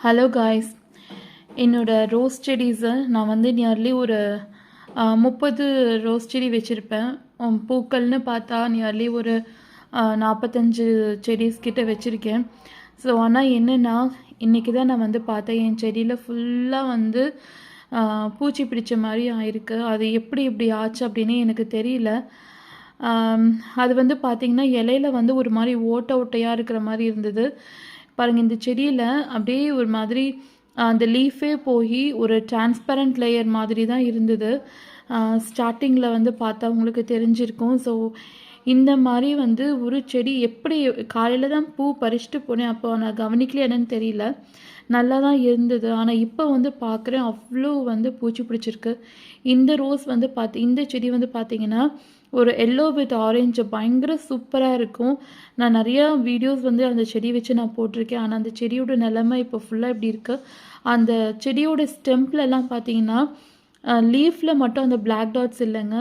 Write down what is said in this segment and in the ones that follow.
Hello guys, என்னோட rose செடிஸை நான் வந்து நியர்லி ஒரு 30 ரோஸ் செடி வச்சுருப்பேன். பூக்கள்னு பார்த்தா நியர்லி ஒரு 45 செடிஸ் கிட்ட வச்சுருக்கேன். ஸோ ஆனால் என்னென்னா, இன்றைக்கி தான் நான் வந்து பார்த்தேன் என் செடியில் ஃபுல்லாக வந்து பூச்சி பிடிச்ச மாதிரி ஆயிருக்கு. அது எப்படி இப்படி ஆச்சு அப்படின்னு எனக்கு தெரியல. அது வந்து பார்த்திங்கன்னா இலையில வந்து ஒரு மாதிரி ஓட்டை ஓட்டையாக இருக்கிற மாதிரி இருந்தது. பாருங்கள், இந்த செடியில் அப்படியே ஒரு மாதிரி அந்த லீஃபே போய் ஒரு டிரான்ஸ்பரண்ட் லேயர் மாதிரி தான் இருந்தது. ஸ்டார்டிங்கில் வந்து பார்த்தா உங்களுக்கு தெரிஞ்சிருக்கும். ஸோ இந்த மாதிரி வந்து ஒரு செடி எப்படி காலையில் தான் பூ பறிச்சுட்டு போனேன். அப்போ நான் கவனிக்கல என்னன்னு தெரியல. நல்லா தான் இருந்தது. ஆனால் இப்போ வந்து பார்க்குறேன் அவ்வளோ வந்து பூச்சி பிடிச்சிருக்கு. இந்த ரோஸ் வந்து இந்த செடி வந்து பார்த்திங்கன்னா ஒரு எல்லோ வித் ஆரஞ்சு பயங்கர சூப்பராக இருக்கும். நான் நிறையா வீடியோஸ் வந்து அந்த செடி வச்சு நான் போட்டிருக்கேன். ஆனால் அந்த செடியோட நிலைமை இப்போ ஃபுல்லாக இப்படி இருக்குது. அந்த செடியோட ஸ்டெம்ப்லலாம் பார்த்தீங்கன்னா லீஃபில் மட்டும் அந்த பிளாக் டாட்ஸ் இல்லைங்க,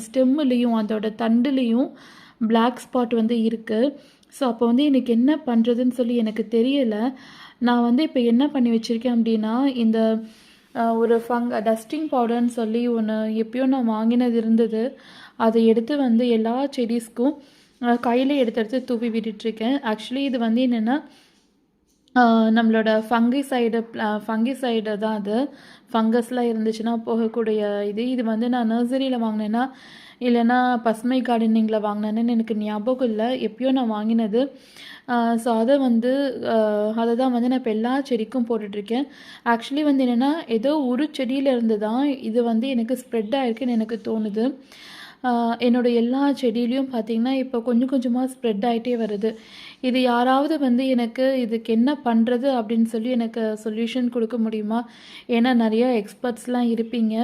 ஸ்டெம்முலேயும் அதோட தண்டுலேயும் பிளாக் ஸ்பாட் வந்து இருக்குது. ஸோ அப்போ வந்து எனக்கு என்ன பண்ணுறதுன்னு சொல்லி எனக்கு தெரியலை. நான் வந்து இப்போ என்ன பண்ணி வச்சுருக்கேன் அப்படின்னா, இந்த ஒரு டஸ்டிங் பவுடர்னு சொல்லி ஒன்று எப்பயோ நான் வாங்கினது இருந்தது. அதை எடுத்து வந்து எல்லா செடிஸ்க்கும் கையில் எடுத்து தூவி விட்டுட்ருக்கேன். ஆக்சுவலி இது வந்து என்னென்னா நம்மளோட ஃபங்கிசைடு தான் அது. ஃபங்கஸ்லாம் இருந்துச்சுன்னா போகக்கூடிய இது வந்து நான் நர்சரியில் வாங்கினேன்னா இல்லைன்னா பசுமை கார்டனிங்கில் வாங்கினேன்னு எனக்கு ஞாபகம் இல்லை. எப்பயோ நான் வாங்கினது. ஸோ அதை தான் வந்து நான் இப்போ எல்லா செடிக்கும் போட்டுட்ருக்கேன். ஆக்சுவலி வந்து என்னென்னா ஏதோ ஒரு செடியிலேருந்து தான் இது வந்து எனக்கு ஸ்ப்ரெட் ஆகிருக்குன்னு எனக்கு தோணுது. என்னோடய எல்லா செடியிலையும் பார்த்திங்கன்னா இப்போ கொஞ்சம் கொஞ்சமாக ஸ்ப்ரெட் ஆகிட்டே வருது. இது யாராவது வந்து எனக்கு இதுக்கு என்ன பண்ணுறது அப்படின்னு சொல்லி எனக்கு சொல்யூஷன் கொடுக்க முடியுமா? ஏன்னா நிறையா எக்ஸ்பர்ட்ஸ்லாம் இருப்பீங்க.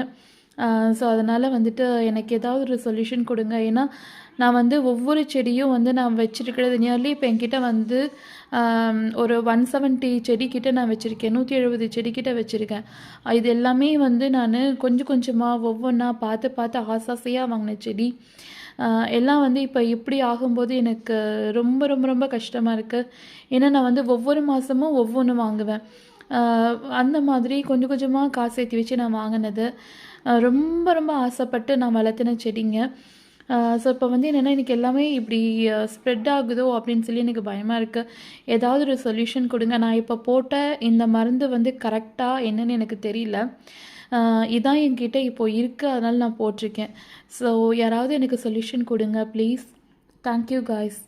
ஸோ அதனால் வந்துட்டு எனக்கு ஏதாவது ஒரு சொல்யூஷன் கொடுங்க. ஏன்னா நான் வந்து ஒவ்வொரு செடியும் வந்து நான் வச்சுருக்கிறது நியர்லி இப்போ என்கிட்ட வந்து ஒரு 170 செடிக்கிட்ட நான் வச்சுருக்கேன். 170 செடிக்கிட்ட வச்சுருக்கேன். இது எல்லாமே வந்து நான் கொஞ்சம் கொஞ்சமாக ஒவ்வொன்றா பார்த்து ஆசாசையாக வாங்கின செடி. எல்லாம் வந்து இப்போ இப்படி ஆகும்போது எனக்கு ரொம்ப ரொம்ப ரொம்ப கஷ்டமாக இருக்குது. ஏன்னா நான் வந்து ஒவ்வொரு மாதமும் ஒவ்வொன்று வாங்குவேன். அந்த மாதிரி கொஞ்சம் கொஞ்சமாக காசு சேர்த்து வச்சு நான் வாங்கினது. ரொம்ப ரொம்ப ஆசைப்பட்டு நான் வளர்த்தின செடிங்க. ஸோ இப்போ வந்து என்னென்னா எனக்கு எல்லாமே இப்படி ஸ்ப்ரெட் ஆகுதோ அப்படின்னு சொல்லி எனக்கு பயமாக இருக்குது. ஏதாவது ஒரு சொல்யூஷன் கொடுங்க. நான் இப்போ போட்ட இந்த மருந்து வந்து கரெக்டாக என்னன்னு எனக்கு தெரியல. இதான் என்கிட்ட இப்போது இருக்குது, அதனால் நான் போட்டிருக்கேன். ஸோ யாராவது எனக்கு சொல்யூஷன் கொடுங்க ப்ளீஸ். Thank you guys.